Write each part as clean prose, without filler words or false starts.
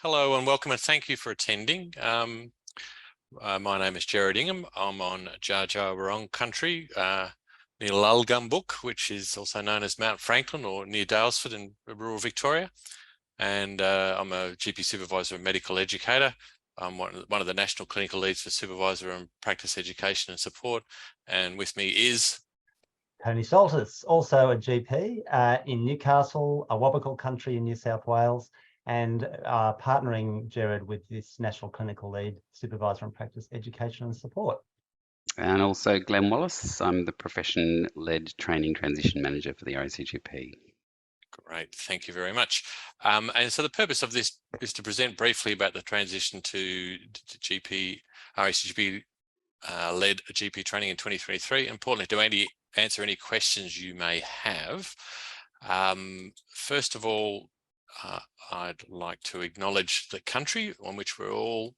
Hello and welcome and thank you for attending. My name is Gerard Ingham. I'm on Dja Dja Wurrung country near Lulgumbuk, which is also known as Mount Franklin, or near Daylesford in rural Victoria. And I'm a GP supervisor and medical educator. I'm one of the national clinical leads for supervisor and practice education and support. And with me is Tony Saltis, also a GP in Newcastle, Awabakal country in New South Wales, and partnering Gerard with this National Clinical Lead Supervisor and Practice Education and Support. And also Glenn Wallace, I'm the Profession-Led Training Transition Manager for the RACGP. Great, thank you very much. And so the purpose of this is to present briefly about the transition to GP, RACGP led GP training in 2023. Importantly, to answer any questions you may have. First of all, I'd like to acknowledge the country on which we're all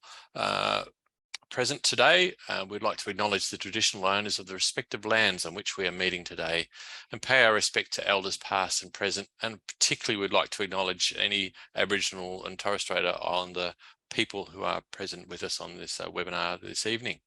present today. We'd like to acknowledge the traditional owners of the respective lands on which we are meeting today and pay our respect to elders past and present, and particularly we'd like to acknowledge any Aboriginal and Torres Strait Islander people who are present with us on this webinar this evening.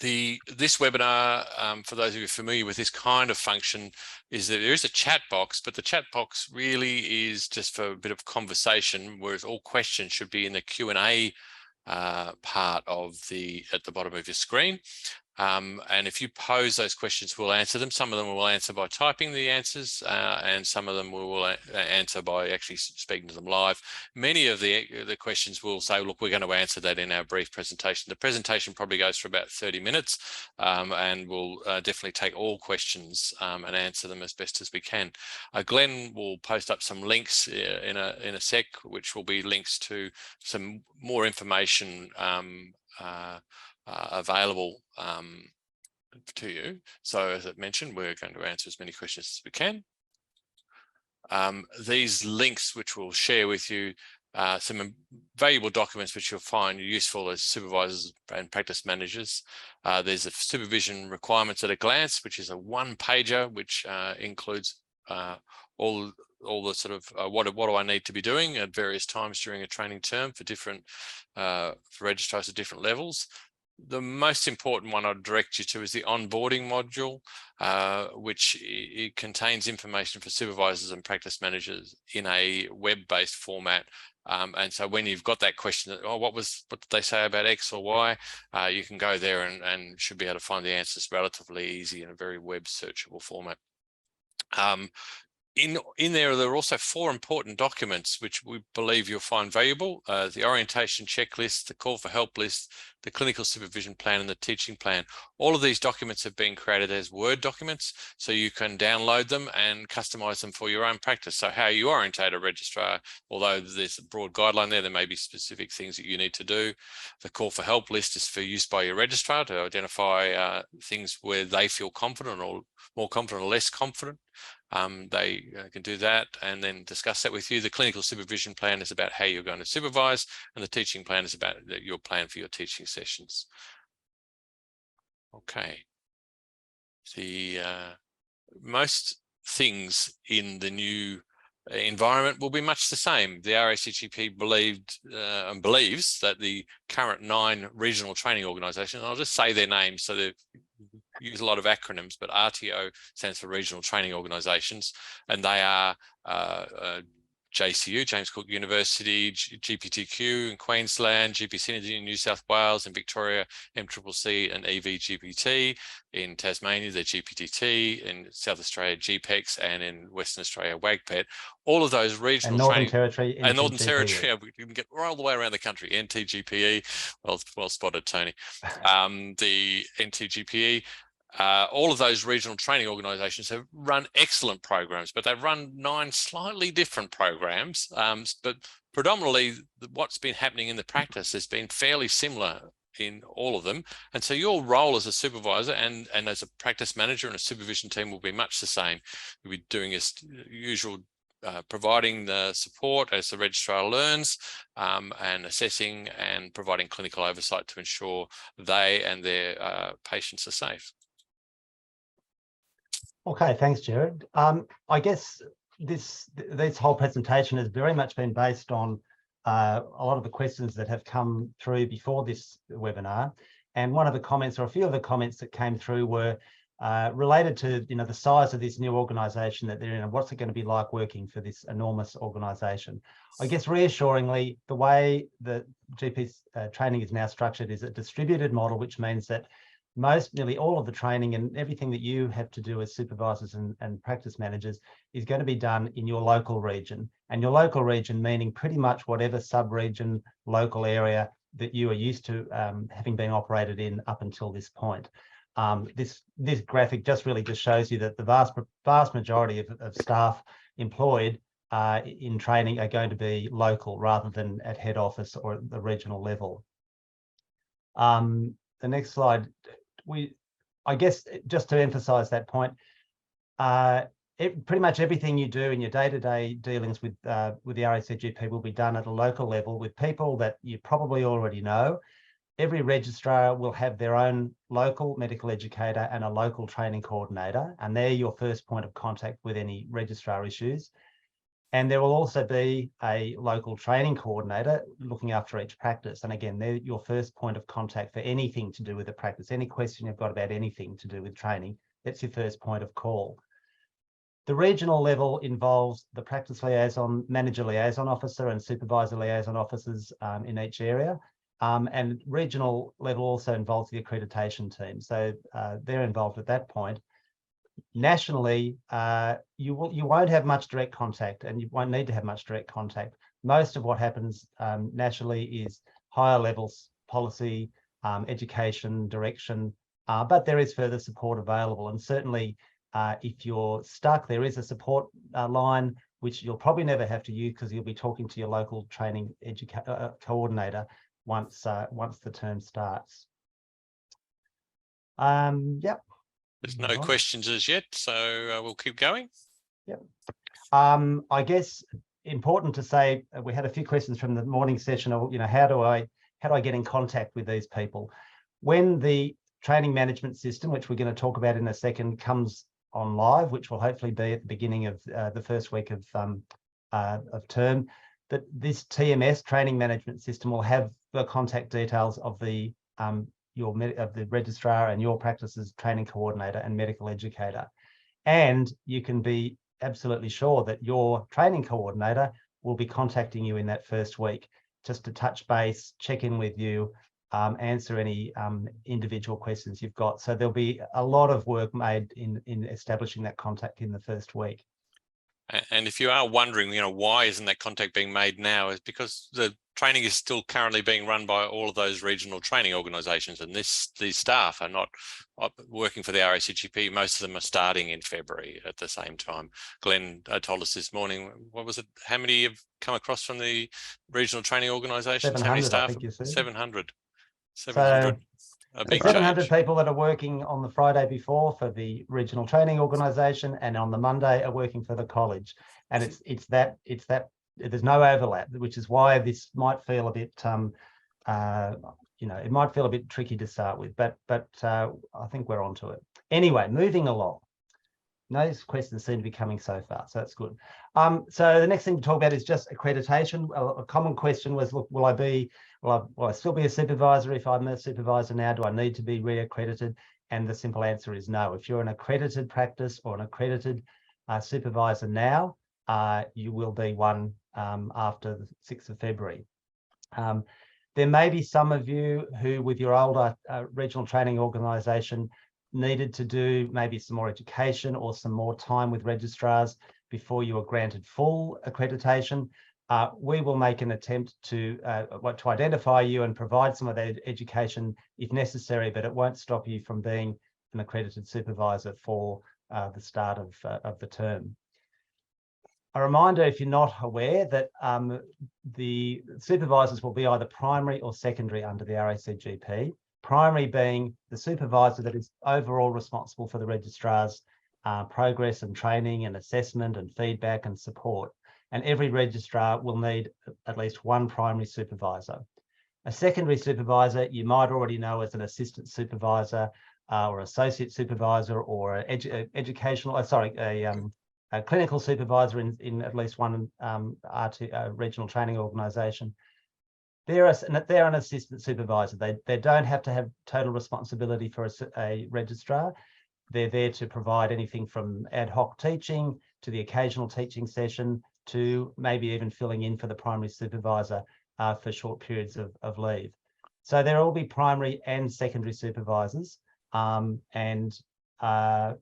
This webinar, for those of you familiar with this kind of function, is that there is a chat box, but the chat box really is just for a bit of conversation, whereas all questions should be in the Q&A part of at the bottom of your screen. And if you pose those questions, we'll answer them. Some of them we'll answer by typing the answers, and some of them we will answer by actually speaking to them live. Many of the questions will say, look, we're going to answer that in our brief presentation. The presentation probably goes for about 30 minutes, and we'll definitely take all questions and answer them as best as we can. Glenn will post up some links in a sec, which will be links to some more information available to you. So as I mentioned, we're going to answer as many questions as we can. These links, which we'll share with you, some valuable documents which you'll find useful as supervisors and practice managers. There's a supervision requirements at a glance, which is a one-pager, which includes all the sort of what do I need to be doing at various times during a training term for different for registrars at different levels. The most important one I'd direct you to is the onboarding module, which it contains information for supervisors and practice managers in a web-based format. And so when you've got that question, oh, what did they say about X or Y? You can go there and should be able to find the answers relatively easy in a very web searchable format. In there are also 4 important documents which we believe you'll find valuable: the orientation checklist, the call for help list, the clinical supervision plan, and the teaching plan. All of these documents have been created as Word documents, so you can download them and customize them for your own practice. So how you orientate a registrar, although there's a broad guideline there may be specific things that you need to do. The call for help list is for use by your registrar to identify things where they feel confident or more confident or less confident. They can do that and then discuss that with you. The clinical supervision plan is about how you're going to supervise, and the teaching plan is about your plan for your teaching sessions. Okay. The most things in the new environment will be much the same. The RACGP believed and believes that the current 9 regional training organisations, I'll just say their names, so they use a lot of acronyms, but RTO stands for Regional Training Organisations, and they are JCU, James Cook University, GPTQ in Queensland, GP Synergy in New South Wales, in Victoria, MCCC and EVGPT, in Tasmania, the GPTT, in South Australia, GPEX, and in Western Australia, WAGPET. All of those regional Northern Territory, and Northern Territory, we can get all the way around the country. NTGPE, well spotted, Tony. The NTGPE. All of those regional training organisations have run excellent programs, but they've run 9 slightly different programs. But predominantly, what's been happening in the practice has been fairly similar in all of them. And so your role as a supervisor and as a practice manager and a supervision team will be much the same. You'll be doing as usual, providing the support as the registrar learns, and assessing and providing clinical oversight to ensure they and their patients are safe. Okay, thanks, Gerard. I guess this whole presentation has very much been based on a lot of the questions that have come through before this webinar. And one of the comments, or a few of the comments that came through, were related to the size of this new organisation that they're in, and what's it going to be like working for this enormous organisation. I guess reassuringly, the way the GP training is now structured is a distributed model, which means that nearly all of the training and everything that you have to do as supervisors and practice managers is going to be done in your local region. And your local region meaning pretty much whatever sub-region, local area that you are used to having been operated in up until this point. This graphic just shows you that the vast majority of staff employed in training are going to be local rather than at head office or at the regional level. The next slide. I guess just to emphasize that point, pretty much everything you do in your day-to-day dealings with the RACGP will be done at a local level with people that you probably already know. Every registrar will have their own local medical educator and a local training coordinator, and they're your first point of contact with any registrar issues. And there will also be a local training coordinator looking after each practice. And again, they're your first point of contact for anything to do with the practice. Any question you've got about anything to do with training, that's your first point of call. The regional level involves the practice liaison, manager liaison officer and supervisor liaison officers in each area. And regional level also involves the accreditation team. So they're involved at that point. Nationally, you won't have much direct contact, and you won't need to have much direct contact. Most of what happens nationally is higher levels policy, education, direction, but there is further support available. And certainly, if you're stuck, there is a support line which you'll probably never have to use because you'll be talking to your local training coordinator once the term starts. Yep. There's no questions as yet, so we'll keep going. Yep. I guess important to say, we had a few questions from the morning session of, how do I get in contact with these people? When the training management system, which we're going to talk about in a second, comes on live, which will hopefully be at the beginning of the first week of term, that this TMS training management system will have the contact details of the registrar and your practice's training coordinator and medical educator. And you can be absolutely sure that your training coordinator will be contacting you in that first week just to touch base, check in with you, answer any individual questions you've got. So there'll be a lot of work made in establishing that contact in the first week. And if you are wondering, why isn't that contact being made now, is because the training is still currently being run by all of those regional training organisations, and these staff are not working for the RACGP. Most of them are starting in February at the same time. Glenn told us this morning, what was it? How many have come across from the regional training organisations? How many staff? 700. 700. So 700 people that are working on the Friday before for the regional training organisation, and on the Monday are working for the college. And it's that there's no overlap, which is why this might feel a bit it might feel a bit tricky to start with, but I think we're onto it. Anyway, moving along. Those questions seem to be coming so far, so that's good. So the next thing to talk about is just accreditation. A common question was, look, will I still be a supervisor if I'm a supervisor now? Do I need to be re-accredited? And the simple answer is no. If you're an accredited practice or an accredited supervisor now, you will be one after the 6th of February. There may be some of you who, with your older regional training organisation, needed to do maybe some more education or some more time with registrars before you are granted full accreditation. We will make an attempt to identify you and provide some of that education if necessary, but it won't stop you from being an accredited supervisor for the start of the term. A reminder, if you're not aware, that the supervisors will be either primary or secondary under the RACGP. Primary being the supervisor that is overall responsible for the registrar's progress and training and assessment and feedback and support. And every registrar will need at least one primary supervisor. A secondary supervisor you might already know as an assistant supervisor or associate supervisor or a clinical supervisor in at least one regional training organisation. They're an assistant supervisor. They don't have to have total responsibility for a registrar. They're there to provide anything from ad hoc teaching to the occasional teaching session to maybe even filling in for the primary supervisor for short periods of leave. So there will be primary and secondary supervisors, and a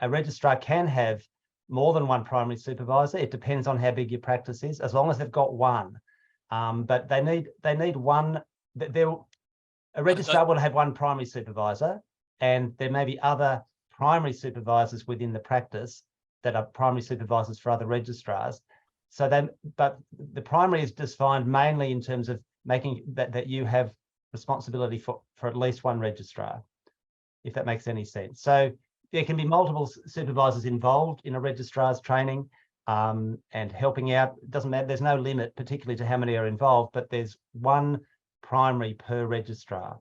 registrar can have more than one primary supervisor. It depends on how big your practice is, as long as they've got one. But they need one. A registrar will have one primary supervisor, and there may be other primary supervisors within the practice that are primary supervisors for other registrars. So then, but the primary is defined mainly in terms of making that you have responsibility for at least one registrar, if that makes any sense. So there can be multiple supervisors involved in a registrar's training and helping out. It doesn't matter, there's no limit particularly to how many are involved, but there's one primary per registrar.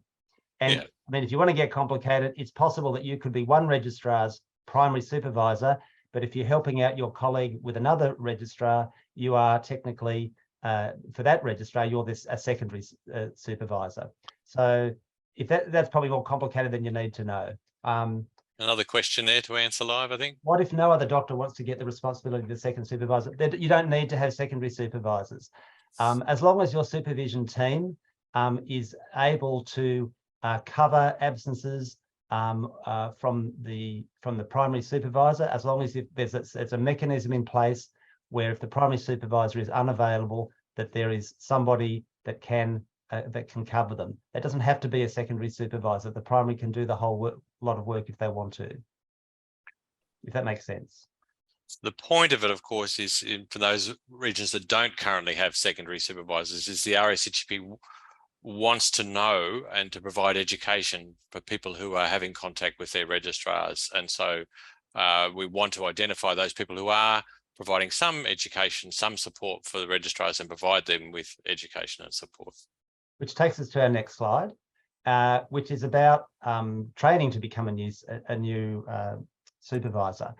And I mean, if you want to get complicated, it's possible that you could be one registrar's primary supervisor, but if you're helping out your colleague with another registrar, you are technically, for that registrar, you're a secondary supervisor. So if that's probably more complicated than you need to know. Another question there to answer live, I think. What if no other doctor wants to get the responsibility of the second supervisor? You don't need to have secondary supervisors. As long as your supervision team is able to cover absences from the primary supervisor, as long as there's a mechanism in place where if the primary supervisor is unavailable, that there is somebody that can cover them. That doesn't have to be a secondary supervisor. The primary can do the whole lot of work if they want to, if that makes sense. The point of it, of course, is for those regions that don't currently have secondary supervisors, is the RACGP wants to know and to provide education for people who are having contact with their registrars. And so we want to identify those people who are providing some education, some support for the registrars, and provide them with education and support. Which takes us to our next slide, which is about training to become a new supervisor.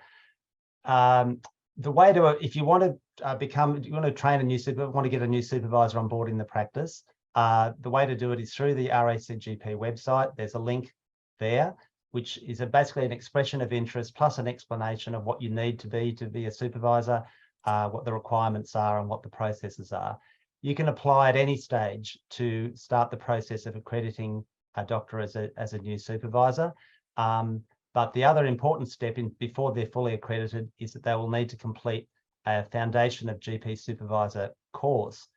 The way to, if you want to train a new want to get a new supervisor on board in the practice, the way to do it is through the RACGP website. There's a link there, which is basically an expression of interest plus an explanation of what you need to be a supervisor, what the requirements are and what the processes are. You can apply at any stage to start the process of accrediting a doctor as a new supervisor. But the other important step before they're fully accredited is that they will need to complete a Foundation of GP Supervisor course.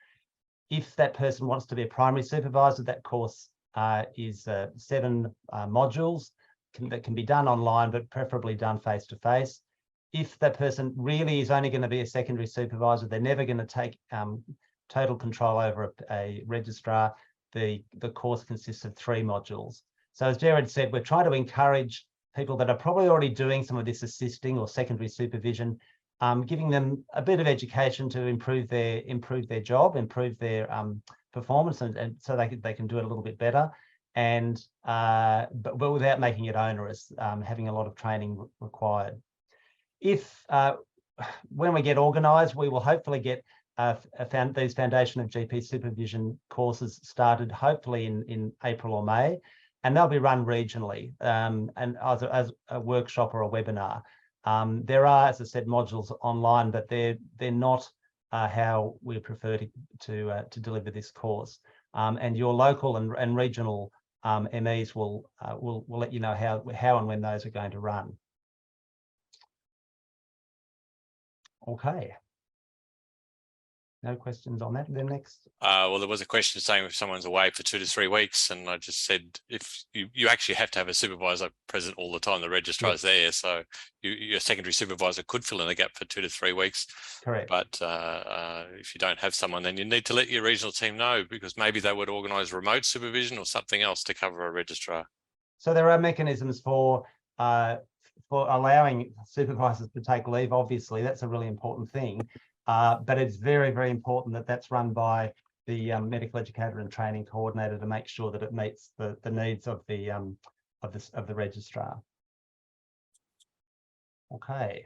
If that person wants to be a primary supervisor, that course is 7 modules that can be done online, but preferably done face-to-face. If that person really is only going to be a secondary supervisor, they're never going to take total control over a registrar, the course consists of 3 modules. So as Jared said, we're trying to encourage people that are probably already doing some of this assisting or secondary supervision, giving them a bit of education to improve their job, improve their performance, and so they can do it a little bit better, and but without making it onerous, having a lot of training required. If when we get organised, we will hopefully get these Foundation of GP Supervision courses started hopefully in April or May, and they'll be run regionally and as a workshop or a webinar. There are, as I said, modules online, but they're not how we prefer to deliver this course. And your local and regional MEs will let you know how and when those are going to run. Okay. No questions on that. The next. Well, there was a question saying if someone's away for 2 to 3 weeks, and I just said if you actually have to have a supervisor present all the time, the registrar's there, so your secondary supervisor could fill in the gap for 2 to 3 weeks. Correct. But if you don't have someone, then you need to let your regional team know, because maybe they would organise remote supervision or something else to cover a registrar. So there are mechanisms for allowing supervisors to take leave. Obviously, that's a really important thing. But it's very, very important that that's run by the medical educator and training coordinator to make sure that it meets the needs of the registrar. Okay.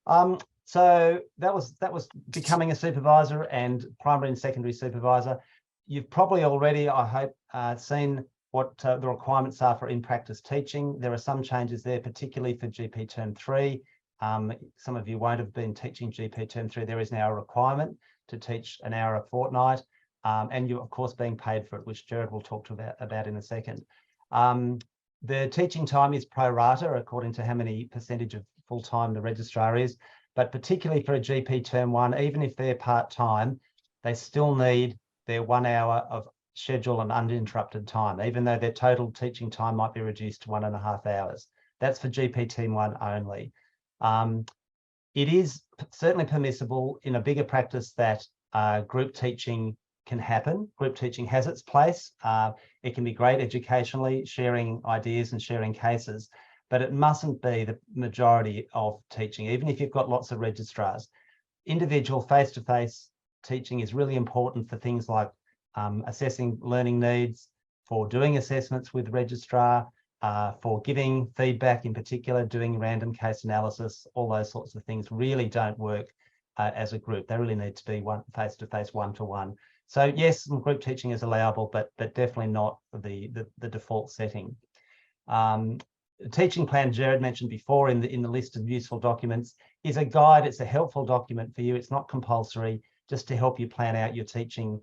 So that was becoming a supervisor and primary and secondary supervisor. You've probably already, I hope, seen what the requirements are for in-practice teaching. There are some changes there, particularly for GP Term 3. Some of you won't have been teaching GP Term 3. There is now a requirement to teach an hour a fortnight, and you're, of course, being paid for it, which Gerard will talk about in a second. The teaching time is pro rata according to how many percentage of full-time the registrar is, but particularly for a GP Term 1, even if they're part-time, they still need their 1 hour of schedule and uninterrupted time, even though their total teaching time might be reduced to 1.5 hours. That's for GP Term 1 only. It is certainly permissible in a bigger practice that group teaching can happen. Group teaching has its place. It can be great educationally, sharing ideas and sharing cases, but it mustn't be the majority of teaching, even if you've got lots of registrars. Individual face-to-face teaching is really important for things like assessing learning needs, for doing assessments with registrar, for giving feedback in particular, doing random case analysis. All those sorts of things really don't work as a group. They really need to be face-to-face, one-to-one. So yes, some group teaching is allowable, but definitely not the default setting. The teaching plan Gerard mentioned before in the list of useful documents is a guide. It's a helpful document for you. It's not compulsory, just to help you plan out your teaching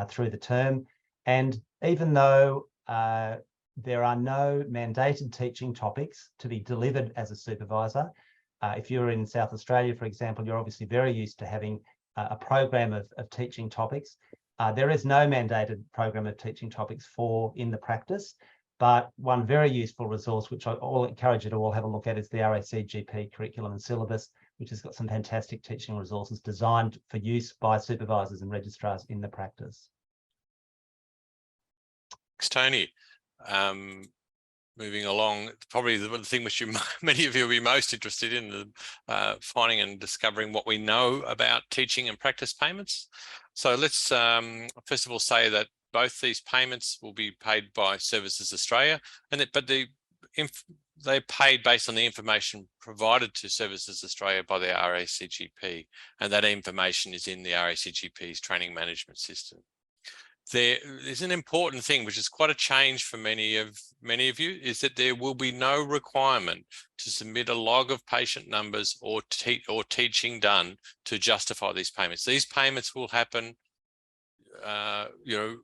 through the term. And even though there are no mandated teaching topics to be delivered as a supervisor, if you're in South Australia, for example, you're obviously very used to having a program of teaching topics. There is no mandated program of teaching topics in the practice, but one very useful resource, which I encourage you to all have a look at, is the RACGP curriculum and syllabus, which has got some fantastic teaching resources designed for use by supervisors and registrars in the practice. Thanks, Tony. Moving along, probably the thing which many of you will be most interested in, finding and discovering what we know about teaching and practice payments. So let's first of all say that both these payments will be paid by Services Australia, but they're paid based on the information provided to Services Australia by the RACGP, and that information is in the RACGP's training management system. There is an important thing, which is quite a change for many of you, is that there will be no requirement to submit a log of patient numbers or teaching done to justify these payments. These payments will happen,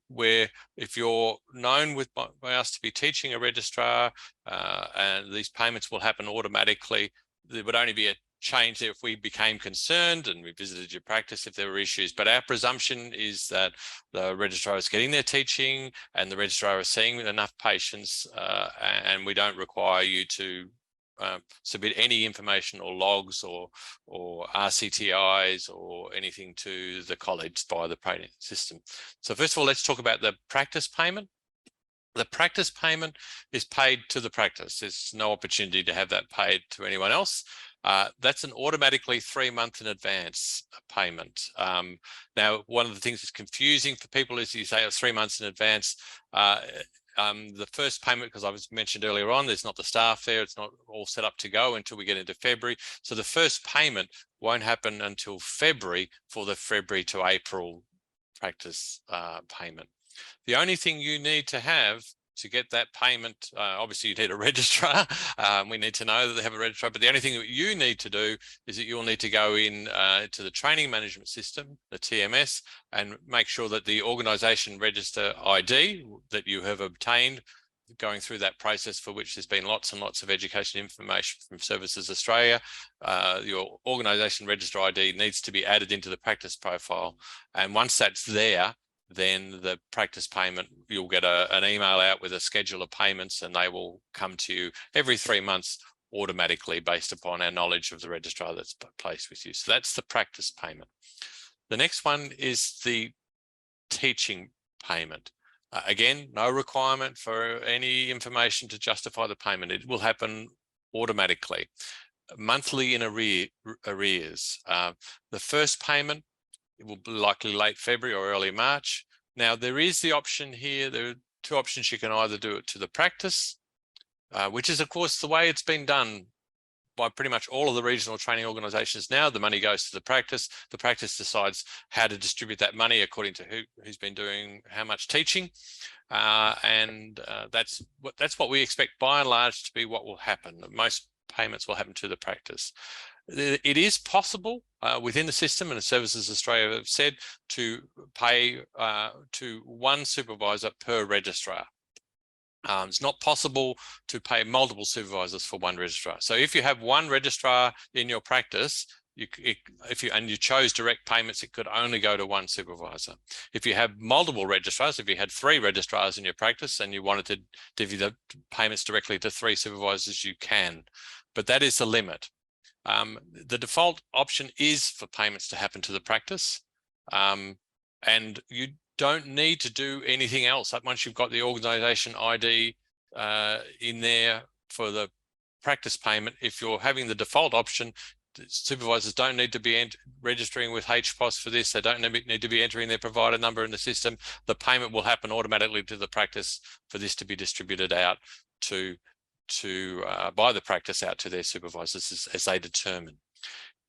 where if you're known by us to be teaching a registrar, and these payments will happen automatically. There would only be a change there if we became concerned and we visited your practice if there were issues, but our presumption is that the registrar is getting their teaching and the registrar is seeing enough patients, and we don't require you to submit any information or logs or RCTIs or anything to the college by the payment system. So first of all, let's talk about the practice payment. The practice payment is paid to the practice. There's no opportunity to have that paid to anyone else. That's an automatically 3 months in advance payment. Now, one of the things that's confusing for people is you say it's 3 months in advance. The first payment, because I was mentioned earlier on, there's not the staff there, it's not all set up to go until we get into February. So the first payment won't happen until February for the February to April practice payment. The only thing you need to have to get that payment, obviously you need a registrar. We need to know that they have a registrar, but the only thing that you need to do is that you'll need to go in to the training management system, the TMS, and make sure that the organisation register ID that you have obtained going through that process, for which there's been lots and lots of education information from Services Australia. Your organisation register ID needs to be added into the practice profile. And once that's there, then the practice payment, you'll get an email out with a schedule of payments, and they will come to you every 3 months automatically based upon our knowledge of the registrar that's placed with you. So that's the practice payment. The next one is the teaching payment. Again, no requirement for any information to justify the payment. It will happen automatically, monthly in arrears. The first payment, it will be likely late February or early March. Now, there is the option here. There are two options. You can either do it to the practice, which is, of course, the way it's been done by pretty much all of the regional training organisations now. The money goes to the practice. The practice decides how to distribute that money according to who's been doing how much teaching, and that's what we expect by and large to be what will happen. Most payments will happen to the practice. It is possible within the system, and Services Australia have said, to pay to one supervisor per registrar. It's not possible to pay multiple supervisors for one registrar. So if you have one registrar in your practice, if you chose direct payments, it could only go to one supervisor. If you have multiple registrars, if you had 3 registrars in your practice and you wanted to divvy the payments directly to 3 supervisors, you can, but that is the limit. The default option is for payments to happen to the practice, and you don't need to do anything else. Once you've got the organisation ID in there for the practice payment, if you're having the default option, supervisors don't need to be registering with HPOS for this. They don't need to be entering their provider number in the system. The payment will happen automatically to the practice for this to be distributed out by the practice out to their supervisors as they determine.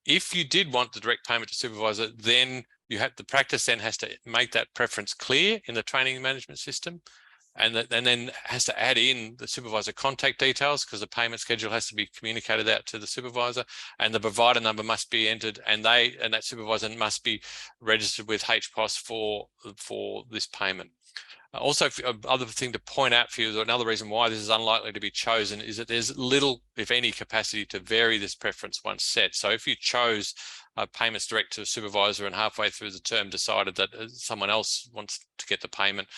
If you did want the direct payment to supervisor, then the practice then has to make that preference clear in the training management system, and then has to add in the supervisor contact details, because the payment schedule has to be communicated out to the supervisor, and the provider number must be entered, and that supervisor must be registered with HPOS for this payment. Also, other thing to point out for you, another reason why this is unlikely to be chosen is that there's little, if any, capacity to vary this preference once set. So if you chose payments direct to a supervisor and halfway through the term decided that someone else wants to get the payment,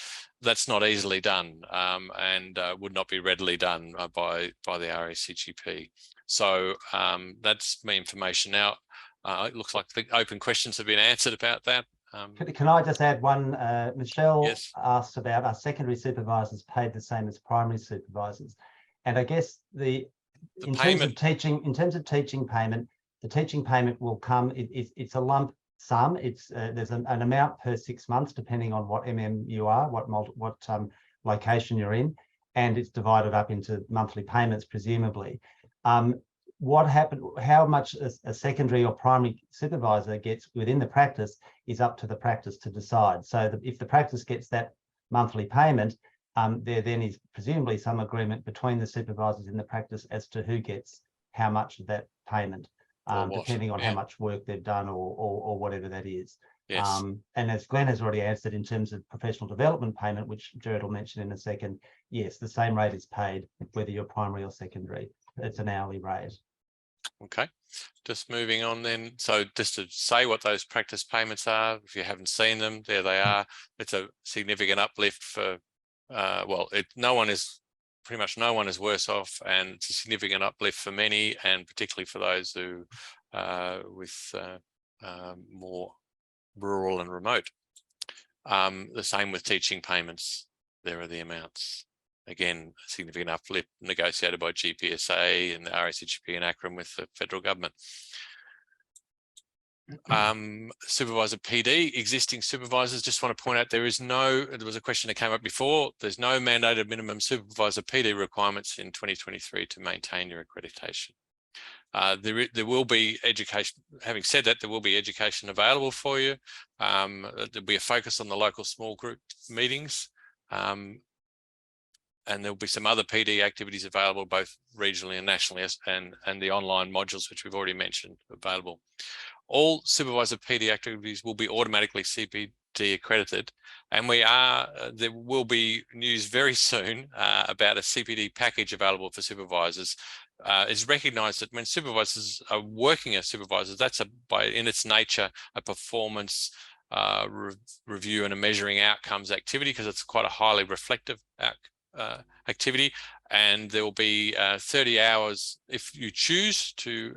that's not easily done, and would not be readily done by the RACGP. So that's my information. Now, it looks like the open questions have been answered about that. Can I just add one? Michelle Yes. asked about our secondary supervisors paid the same as primary supervisors, and I guess in terms of teaching payment, the teaching payment will come. It's a lump sum. There's an amount per 6 months, depending on what you are, what location you're in, and it's divided up into monthly payments, presumably. How much a secondary or primary supervisor gets within the practice is up to the practice to decide. So if the practice gets that monthly payment, there then is presumably some agreement between the supervisors in the practice as to who gets how much of that payment, depending on how much work they've done or whatever that is. Yes. And as Glenn has already answered, in terms of professional development payment, which Gerard will mention in a second, yes, the same rate is paid whether you're primary or secondary. It's an hourly rate. Okay, just moving on then. So just to say what those practice payments are, if you haven't seen them, there they are. It's a significant uplift for, pretty much no one is worse off, and it's a significant uplift for many, and particularly for those who with more rural and remote. The same with teaching payments. There are the amounts. Again, a significant uplift negotiated by GPSA and the RACGP and ACRM with the federal government. Supervisor PD, existing supervisors, just want to point out there was a question that came up before. There's no mandated minimum supervisor PD requirements in 2023 to maintain your accreditation. There will be education. Having said that, there will be education available for you. There'll be a focus on the local small group meetings. And there'll be some other PD activities available both regionally and nationally, and the online modules, which we've already mentioned, available. All supervisor PD activities will be automatically CPD accredited, and there will be news very soon about a CPD package available for supervisors. It's recognised that when supervisors are working as supervisors, that's in its nature a performance review and a measuring outcomes activity, because it's quite a highly reflective activity, and there will be 30 hours. If you choose to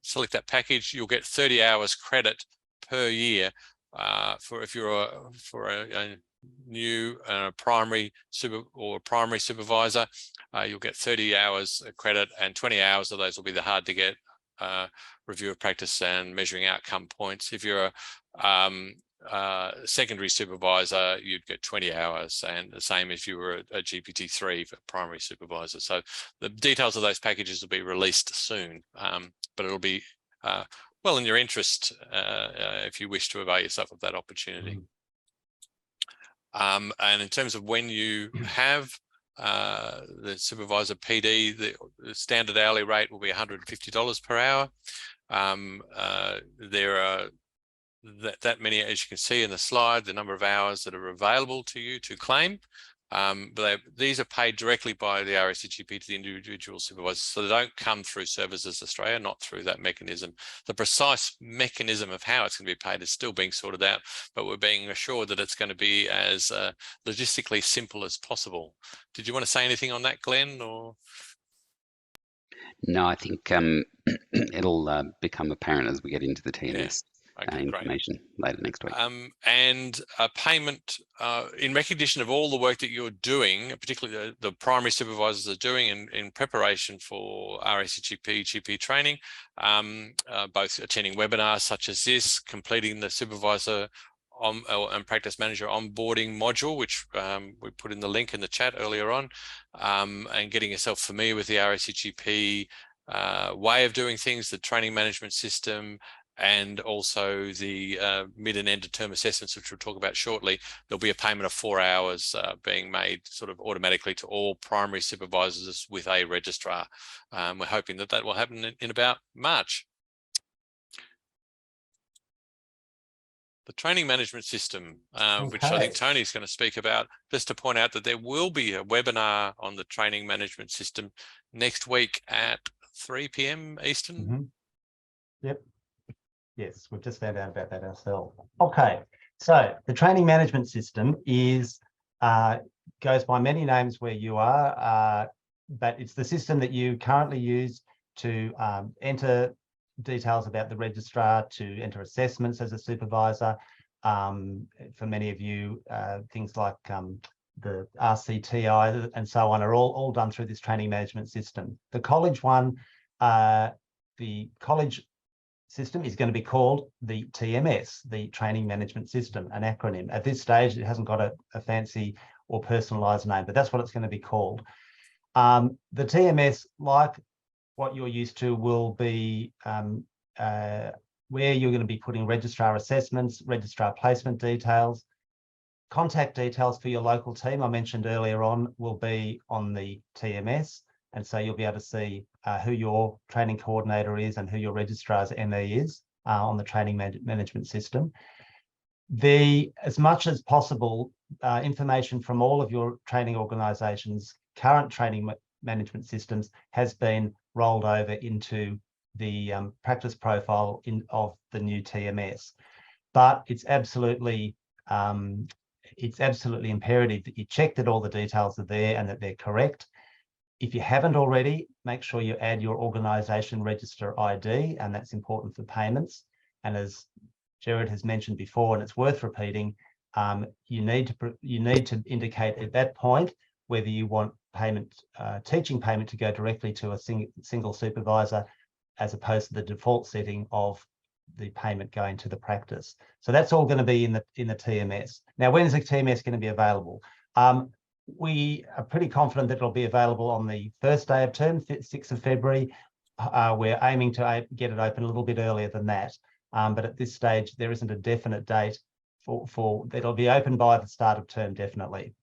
select that package, you'll get 30 hours credit per year if you're a new primary supervisor. You'll get 30 hours credit, and 20 hours of those will be the hard to get review of practice and measuring outcome points. If you're secondary supervisor, you'd get 20 hours, and the same if you were a GPT-3 for primary supervisor. So the details of those packages will be released soon, but it'll be well in your interest if you wish to avail yourself of that opportunity. And in terms of when you have the supervisor PD, the standard hourly rate will be $150 per hour. There are that many, as you can see in the slide, the number of hours that are available to you to claim. But these are paid directly by the RACGP to the individual supervisors, so they don't come through Services Australia, not through that mechanism. The precise mechanism of how it's going to be paid is still being sorted out, but we're being assured that it's going to be as logistically simple as possible. Did you want to say anything on that, Glenn? Or no, I think it'll become apparent as we get into the TMS. Okay, information later next week. And payment in recognition of all the work that you're doing, particularly the primary supervisors are doing in preparation for RACGP GP training, both attending webinars such as this, completing the supervisor and practice manager onboarding module, which we put in the link in the chat earlier on, and getting yourself familiar with the RACGP way of doing things, the training management system, and also the mid and end of term assessments, which we'll talk about shortly. There'll be a payment of 4 hours being made sort of automatically to all primary supervisors with a registrar. We're hoping that that will happen in about March. The training management system, which I think Tony's going to speak about, just to point out that there will be a webinar on the training management system next week at 3 p.m. Eastern. Yep. Yes, we've just found out about that ourselves. Okay, so the training management system is goes by many names where you are, but it's the system that you currently use to enter details about the registrar, to enter assessments as a supervisor. For many of you, things like the RCTI and so on are all done through this training management system. The college one, the college system is going to be called the TMS, the Training Management System, an acronym. At this stage, it hasn't got a fancy or personalised name, but that's what it's going to be called. The TMS, like what you're used to, will be where you're going to be putting registrar assessments, registrar placement details, contact details for your local team, I mentioned earlier on, will be on the TMS. And so you'll be able to see who your training coordinator is and who your registrar's ME is on the training management system. As much as possible, information from all of your training organisations' current training management systems has been rolled over into the practice profile of the new TMS. But it's absolutely imperative that you check that all the details are there and that they're correct. If you haven't already, make sure you add your organisation register ID, and that's important for payments. And as Gerard has mentioned before, and it's worth repeating, you need to indicate at that point whether you want payment, teaching payment, to go directly to a single supervisor, as opposed to the default setting of the payment going to the practice. So that's all going to be in the TMS. Now, when is the TMS going to be available? We are pretty confident that it'll be available on the first day of term, 6th of February. We're aiming to get it open a little bit earlier than that. But at this stage, there isn't a definite date for it'll be open by the start of term, definitely.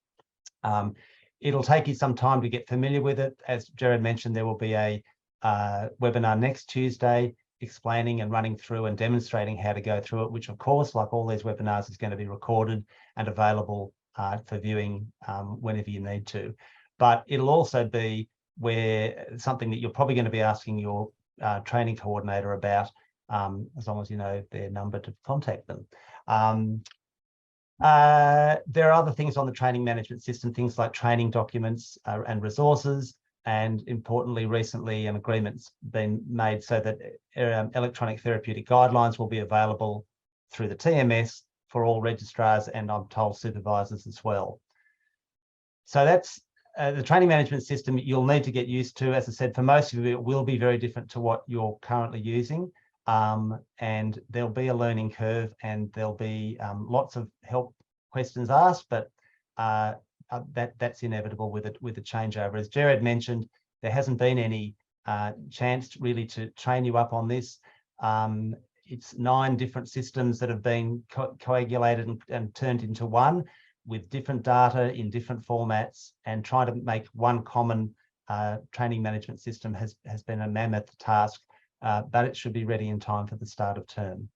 It'll take you some time to get familiar with it. As Gerard mentioned, there will be a webinar next Tuesday explaining and running through and demonstrating how to go through it, which of course, like all these webinars, is going to be recorded and available for viewing whenever you need to. But it'll also be something that you're probably going to be asking your training coordinator about, as long as you know their number to contact them. There are other things on the training management system, things like training documents and resources, and importantly, recently an agreement's been made so that electronic therapeutic guidelines will be available through the TMS for all registrars, and I'm told supervisors as well. So that's the training management system you'll need to get used to. As I said, for most of you, it will be very different to what you're currently using. and there'll be a learning curve, and there'll be lots of help questions asked, but that's inevitable with the changeover. As Gerard mentioned, there hasn't been any chance really to train you up on this. It's 9 different systems that have been coagulated and turned into one, with different data in different formats, and trying to make one common training management system has been a mammoth task, but it should be ready in time for the start of term.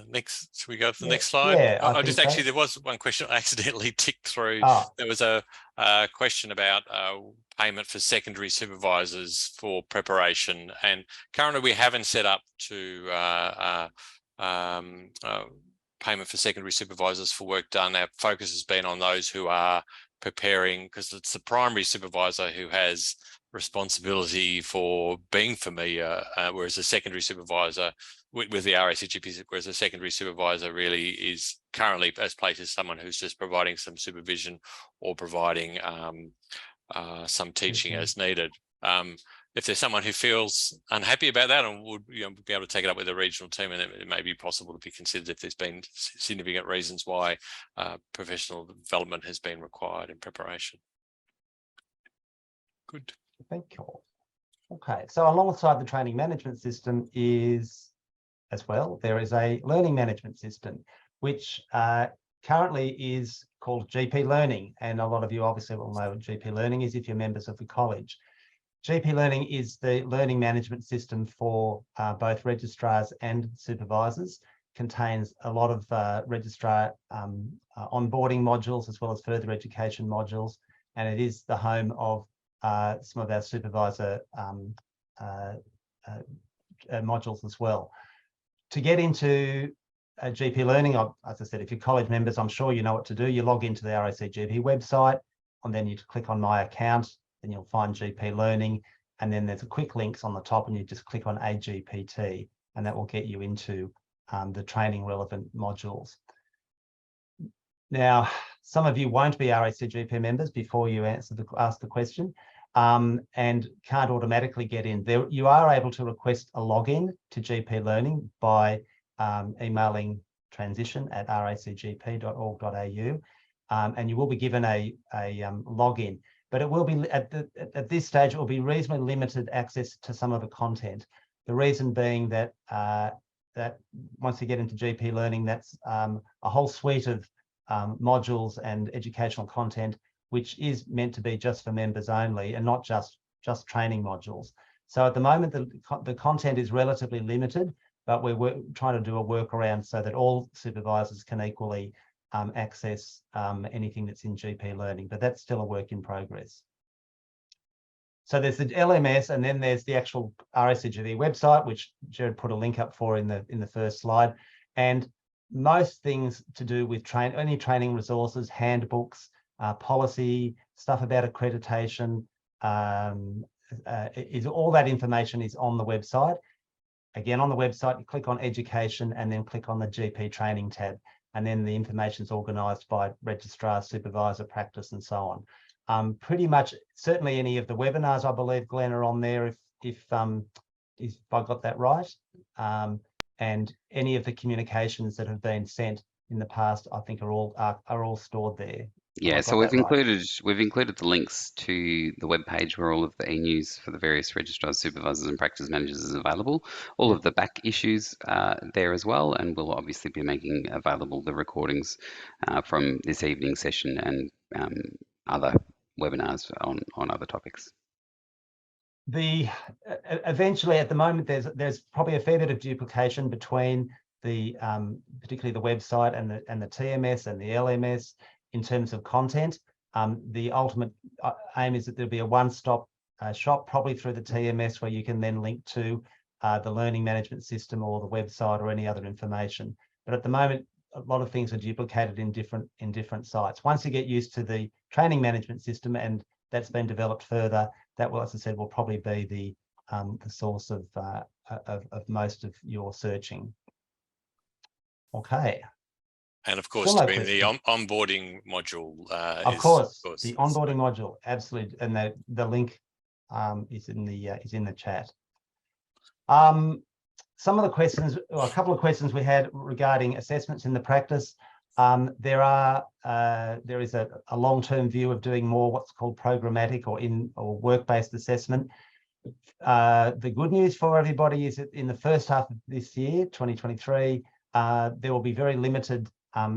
Next, should we go to the next slide? Yeah, I just actually, so. there was one question I accidentally ticked through. Oh. There was a question about payment for secondary supervisors for preparation, and currently we haven't set up to payment for secondary supervisors for work done. Our focus has been on those who are preparing, because it's the primary supervisor who has responsibility for being familiar, whereas a secondary supervisor with the RACGP, whereas a secondary supervisor really is currently as placed as someone who's just providing some supervision or providing some teaching as needed. If there's someone who feels unhappy about that and would be able to take it up with the regional team, and it may be possible to be considered if there's been significant reasons why professional development has been required in preparation. Good. Thank you. Okay, so alongside the training management system is, as well, there is a learning management system, which currently is called GP Learning. And a lot of you obviously will know what GP Learning is if you're members of the college. GP Learning is the learning management system for both registrars and supervisors. Contains a lot of registrar onboarding modules as well as further education modules, and it is the home of some of our supervisor modules as well. To get into GP Learning, as I said, if you're college members, I'm sure you know what to do. You log into the RACGP website, and then you click on My Account, then you'll find GP Learning, and then there's a quick links on the top, and you just click on AGPT, and that will get you into the training relevant modules. Now, some of you won't be RACGP members before you ask the question, and can't automatically get in. There, you are able to request a login to GP Learning by emailing transition@racgp.org.au, and you will be given a login. But it will be at this stage, it will be reasonably limited access to some of the content. The reason being that that once you get into GP Learning, that's a whole suite of modules and educational content, which is meant to be just for members only, and not just training modules. So at the moment, the content is relatively limited, but we're trying to do a workaround so that all supervisors can equally access anything that's in GP Learning, but that's still a work in progress. So there's the LMS, and then there's the actual RACGP website, which Gerard put a link up for in the first slide. And most things to do with any training resources, handbooks, policy, stuff about accreditation, is all that information is on the website. Again, on the website, you click on Education and then click on the GP Training tab. And then the information is organised by registrar, supervisor, practice, and so on. Pretty much, certainly any of the webinars, I believe, Glenn, are on there if I got that right. And any of the communications that have been sent in the past, I think are all stored there. Yeah, so we've included the links to the webpage where all of the e-news for the various registrars, supervisors, and practice managers is available. All of the back issues are there as well, and we'll obviously be making available the recordings from this evening's session and other webinars on other topics. Eventually, at the moment, there's probably a fair bit of duplication between the particularly the website and the TMS and the LMS. In terms of content, the ultimate aim is that there'll be a one-stop shop, probably through the TMS, where you can then link to the learning management system or the website or any other information. But at the moment, a lot of things are duplicated in different sites. Once you get used to the training management system, and that's been developed further, that will, as I said, will probably be the source of most of your searching. Okay. And of course, doing the onboarding module. Of course, the onboarding module, absolutely. And the link is in the chat. Some of the questions, or a couple of questions we had regarding assessments in the practice. There is a long-term view of doing more what's called programmatic or work-based assessment. The good news for everybody is that in the first half of this year, 2023, there will be very limited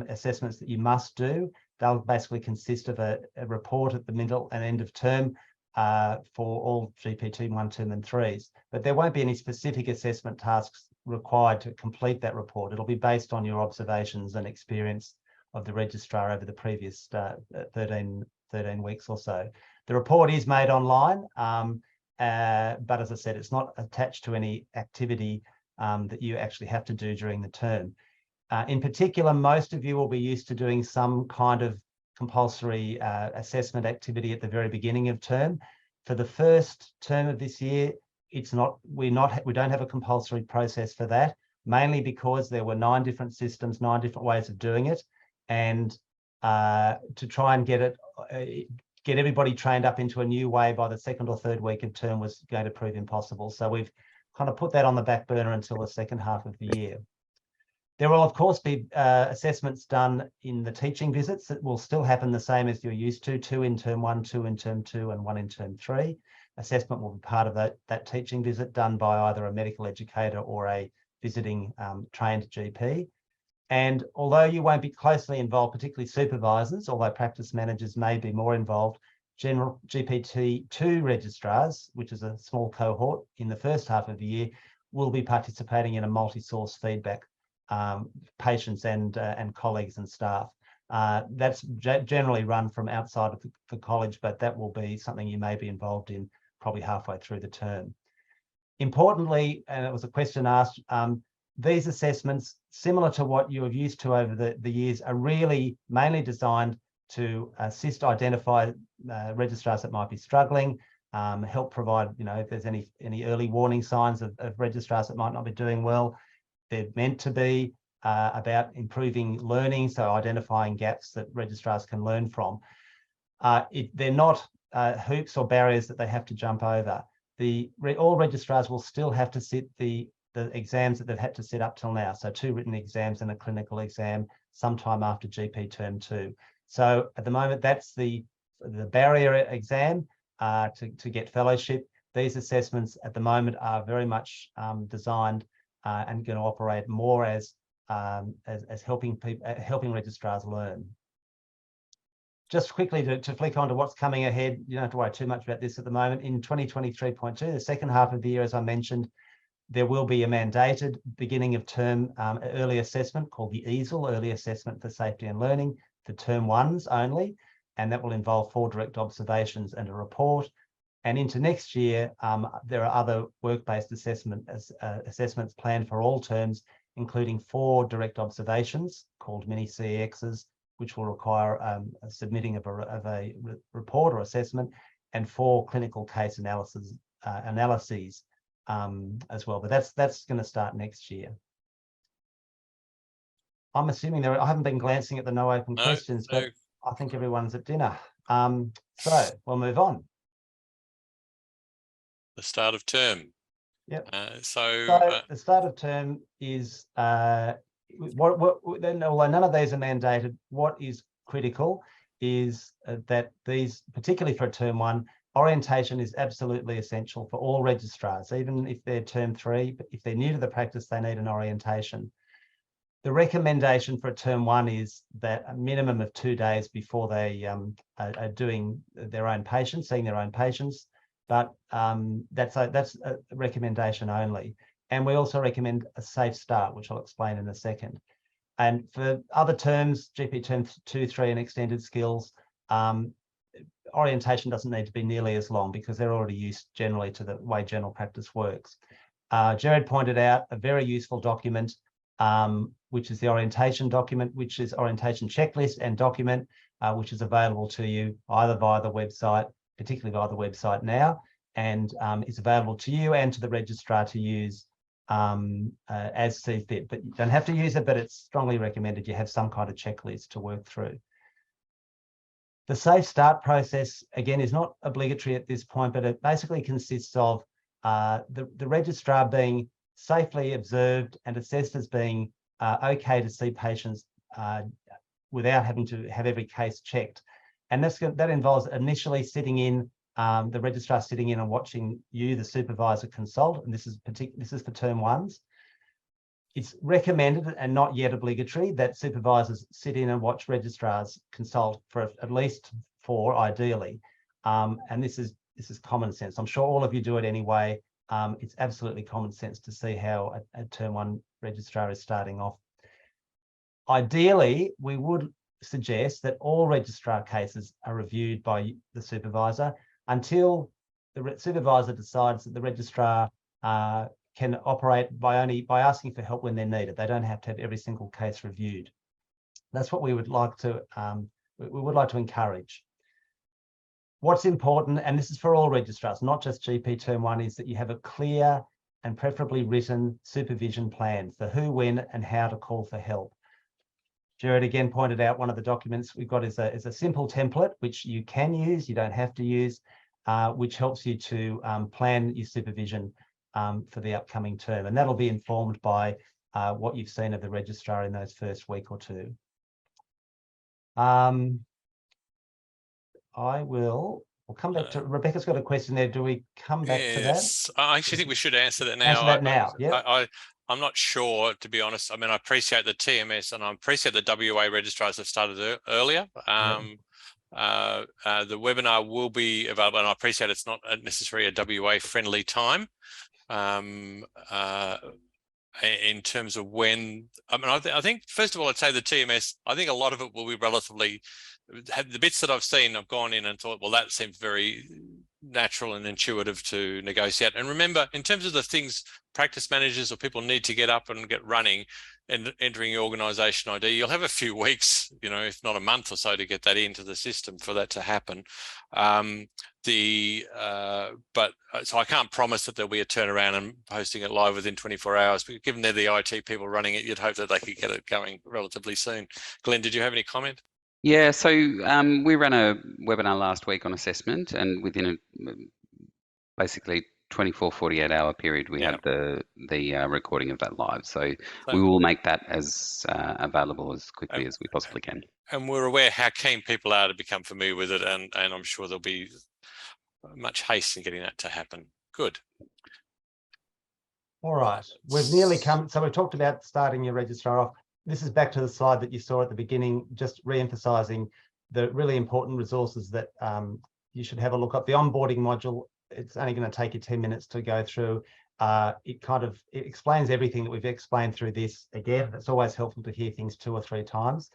assessments that you must do. They'll basically consist of a report at the middle and end of term for all GPT 1, 2 and 3s, but there won't be any specific assessment tasks required to complete that report. It'll be based on your observations and experience of the registrar over the previous 13 weeks or so. The report is made online, but as I said, it's not attached to any activity that you actually have to do during the term. In particular, most of you will be used to doing some kind of compulsory assessment activity at the very beginning of term. For the first term of this year, we don't have a compulsory process for that, mainly because there were 9 different systems, 9 different ways of doing it, and to try and get everybody trained up into a new way by the 2nd or 3rd week of term was going to prove impossible. So we've kind of put that on the back burner until the second half of the year. There will, of course, be assessments done in the teaching visits that will still happen the same as you're used to, 2 in term 1, 2 in term 2, and 1 in term 3. Assessment will be part of that teaching visit done by either a medical educator or a visiting trained GP. And although you won't be closely involved, particularly supervisors, although practice managers may be more involved, general GPT-2 registrars, which is a small cohort in the first half of the year, will be participating in a multi-source feedback, patients and colleagues and staff. That's generally run from outside of the college, but that will be something you may be involved in probably halfway through the term. Importantly, and it was a question asked, these assessments, similar to what you have used to over the years, are really mainly designed to assist identify registrars that might be struggling, help provide, if there's any early warning signs of registrars that might not be doing well. They're meant to be about improving learning, so identifying gaps that registrars can learn from. They're not hoops or barriers that they have to jump over. All registrars will still have to sit the exams that they've had to sit up till now. So 2 written exams and a clinical exam sometime after GP term 2. So at the moment, that's the barrier exam to get fellowship. These assessments at the moment are very much designed and going to operate more as helping registrars learn. Just quickly to flick on to what's coming ahead, you don't have to worry too much about this at the moment. In 2023.2, the second half of the year, as I mentioned, there will be a mandated beginning of term early assessment called the EASL, Early Assessment for Safety and Learning, for term 1s only, and that will involve 4 direct observations and a report. And into next year, there are other work-based assessments planned for all terms, including 4 direct observations called mini CEXs, which will require a submitting of a report or assessment, and 4 clinical case analyses as well. But that's going to start next year. I'm assuming I haven't been glancing at the no open questions, but I think everyone's at dinner. So we'll move on. The start of term. Yep. So the start of term is although none of these are mandated, what is critical is that these, particularly for term 1, orientation is absolutely essential for all registrars, even if they're term 3. But if they're new to the practice, they need an orientation. The recommendation for term 1 is that a minimum of 2 days before they are doing their own patients, seeing their own patients. But that's a recommendation only. And we also recommend a safe start, which I'll explain in a second. And for other terms, GP term 2, 3 and extended skills, orientation doesn't need to be nearly as long because they're already used generally to the way general practice works. Jared pointed out a very useful document, which is the orientation document, which is orientation checklist and document, which is available to you either via the website, particularly via the website now, and is available to you and to the registrar to use as see fit. But you don't have to use it, but it's strongly recommended you have some kind of checklist to work through. The Safe Start process, again, is not obligatory at this point, but it basically consists of the registrar being safely observed and assessed as being okay to see patients without having to have every case checked. And that involves initially sitting in, the registrar sitting in and watching you, the supervisor, consult. And this is for term ones. It's recommended and not yet obligatory that supervisors sit in and watch registrars consult for at least 4, ideally. And this is common sense. I'm sure all of you do it anyway. It's absolutely common sense to see how a term 1 registrar is starting off. Ideally, we would suggest that all registrar cases are reviewed by the supervisor until the supervisor decides that the registrar can operate by asking for help when they're needed. They don't have to have every single case reviewed. That's what we would like to encourage. What's important, and this is for all registrars, not just GP term 1, is that you have a clear and preferably written supervision plan for who, when, and how to call for help. Gerard again pointed out one of the documents we've got is a simple template, which you can use, you don't have to use, which helps you to plan your supervision for the upcoming term. And that'll be informed by what you've seen of the registrar in those first week or 2. We'll come back to, Rebecca's got a question there. Do we come back to that? Yes, I actually think we should answer that now. Answer that now, yeah. I'm not sure, to be honest. I mean, I appreciate the TMS and I appreciate the WA registrars have started earlier. The webinar will be available, and I appreciate it's not necessarily a WA friendly time. In terms of when, I mean, I think first of all, I'd say the TMS, I think a lot of it will be relatively, the bits that I've seen, I've gone in and thought, well, that seems very natural and intuitive to negotiate. And remember, in terms of the things practice managers or people need to get up and get running and entering your organisation ID, you'll have a few weeks, you know, if not a month or so, to get that into the system for that to happen. So I can't promise that there'll be a turnaround and posting it live within 24 hours, but given they're the IT people running it, you'd hope that they could get it going relatively soon. Glenn, did you have any comment? Yeah, so we ran a webinar last week on assessment, and within basically 24, 48 hour period, we had the recording of that live. So we will make that as available as quickly as we possibly can. And we're aware how keen people are to become familiar with it, and I'm sure there'll be much haste in getting that to happen. Good. All right, we've nearly come. So we've talked about starting your registrar off. This is back to the slide that you saw at the beginning, just re-emphasising the really important resources that you should have a look at. The onboarding module, it's only going to take you 10 minutes to go through. It explains everything that we've explained through this. Again, it's always helpful to hear things 2 or 3 times.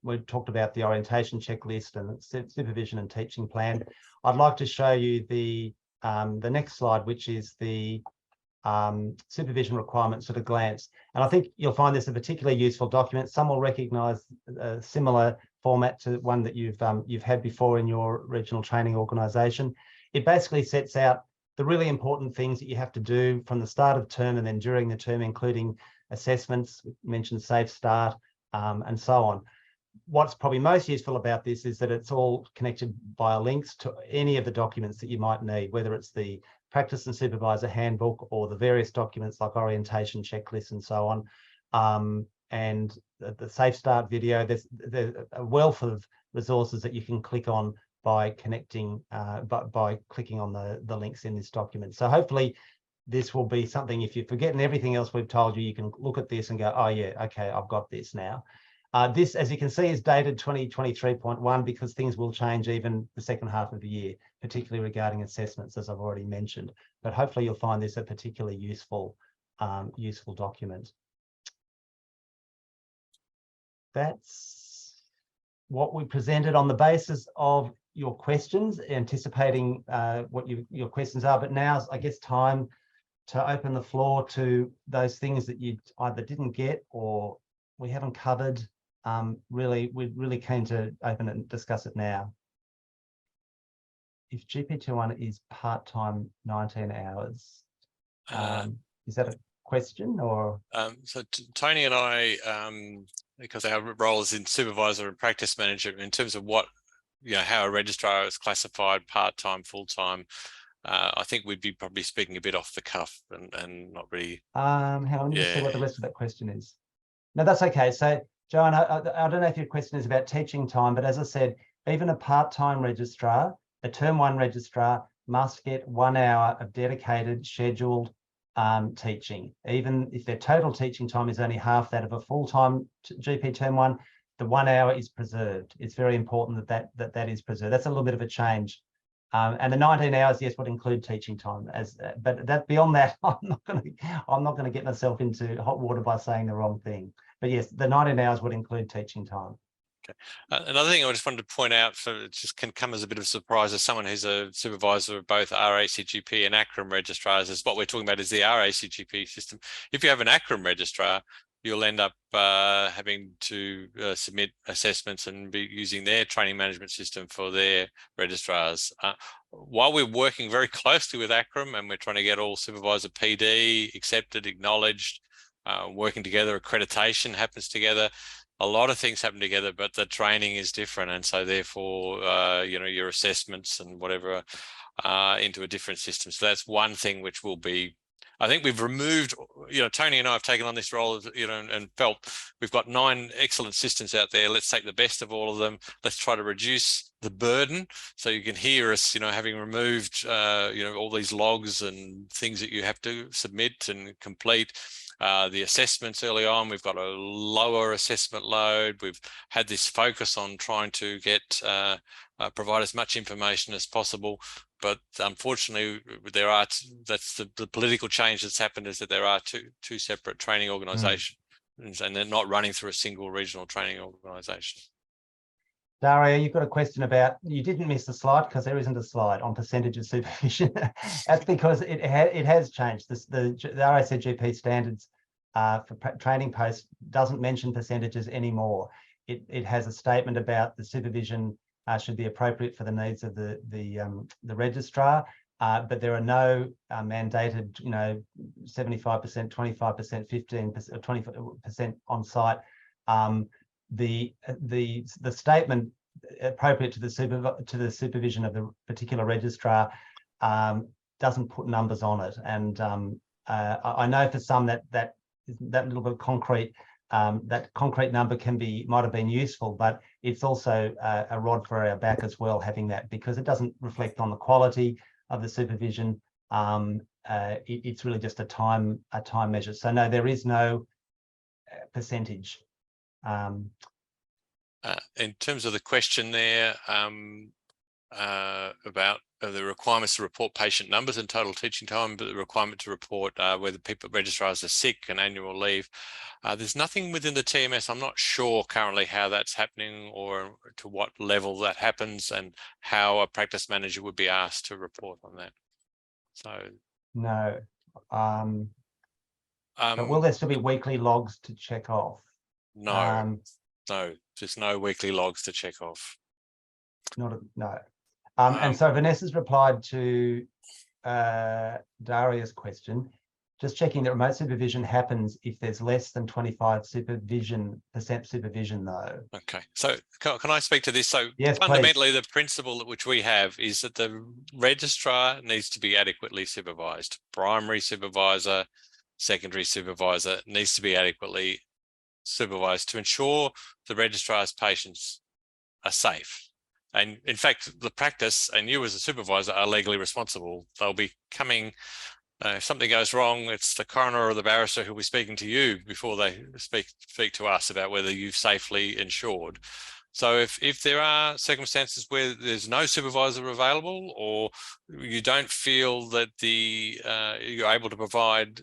We talked about the orientation checklist and the supervision and teaching plan. I'd like to show you the next slide, which is the supervision requirements at a glance. And I think you'll find this a particularly useful document. Some will recognise a similar format to one that you've had before in your regional training organisation. It basically sets out the really important things that you have to do from the start of term and then during the term, including assessments, mentioned Safe Start, and so on. What's probably most useful about this is that it's all connected via links to any of the documents that you might need, whether it's the practice and supervisor handbook or the various documents like orientation checklists and so on. And the Safe Start video, there's a wealth of resources that you can click on by connecting, by clicking on the links in this document. So hopefully this will be something, if you're forgetting everything else we've told you, you can look at this and go, oh yeah, okay, I've got this now. This, as you can see, is dated 2023.1 because things will change even the second half of the year, particularly regarding assessments, as I've already mentioned. But hopefully you'll find this a particularly useful document. That's what we presented on the basis of your questions, anticipating what your questions are. But now's, I guess, time to open the floor to those things that you either didn't get or we haven't covered. We're really keen to open it and discuss it now. If GP21 is part-time 19 hours, is that a question or? So Tony and I, because our role is in supervisor and practice manager, in terms of what you know, how a registrar is classified, part-time, full-time, I think we'd be probably speaking a bit off the cuff and not really. Hang on, let me just see what the Yeah. rest of that question is. No, that's okay. So, Joanne, I don't know if your question is about teaching time, but as I said, even a part-time registrar, a term 1 registrar, must get 1 hour of dedicated scheduled teaching. Even if their total teaching time is only half that of a full-time GP term 1, the 1 hour is preserved. It's very important that is preserved. That's a little bit of a change. And the 19 hours, yes, would include teaching time. But that beyond that, I'm not going to get myself into hot water by saying the wrong thing. But yes, the 19 hours would include teaching time. Okay. Another thing I just wanted to point out, for it just can come as a bit of a surprise as someone who's a supervisor of both RACGP and ACRRM registrars, is what we're talking about is the RACGP system. If you have an ACRRM registrar, you'll end up having to submit assessments and be using their training management system for their registrars. While we're working very closely with ACRRM and we're trying to get all supervisor PD accepted, acknowledged, working together, accreditation happens together, a lot of things happen together, but the training is different. And so therefore, you know, your assessments and whatever into a different system. So that's one thing which will be, I think we've removed, you know, Tony and I have taken on this role, you know, and felt we've got 9 excellent systems out there. Let's take the best of all of them. Let's try to reduce the burden. So you can hear us, you know, having removed, you know, all these logs and things that you have to submit and complete. The assessments early on, we've got a lower assessment load. We've had this focus on trying to get provide as much information as possible. But unfortunately, that's the political change that's happened, is that there are two separate training organisations, and they're not running through a single regional training organisation. Daria, you've got a question about, you didn't miss the slide because there isn't a slide on percentage of supervision. That's because it has changed. The RACGP standards for training posts doesn't mention percentages anymore. It has a statement about the supervision should be appropriate for the needs of the registrar, but there are no mandated, you know, 75%, 25%, 15%, or 20% on site. The statement appropriate to the supervision of the particular registrar doesn't put numbers on it, and I know for some that little bit of concrete, that concrete number might have been useful, but it's also a rod for our back as well, having that, because it doesn't reflect on the quality of the supervision. It's really just a time measure. So no, there is no percentage. In terms of the question there about the requirements to report patient numbers and total teaching time, but the requirement to report whether registrars are sick and annual leave, there's nothing within the TMS. I'm not sure currently how that's happening or to what level that happens, and how a practice manager would be asked to report on that. So no. But will there still be weekly logs to check off? No, no, there's no weekly logs to check off. No. And so Vanessa's replied to Daria's question, just checking that remote supervision happens if there's less than 25% supervision though. Okay, so can I speak to this? So yes, fundamentally, please. the principle which we have is that the registrar needs to be adequately supervised. Primary supervisor, secondary supervisor needs to be adequately supervised to ensure the registrar's patients are safe. And in fact, the practice and you as a supervisor are legally responsible. They'll be coming, if something goes wrong, it's the coroner or the barrister who'll be speaking to you before they speak to us about whether you've safely insured. So if there are circumstances where there's no supervisor available, or you don't feel that you're able to provide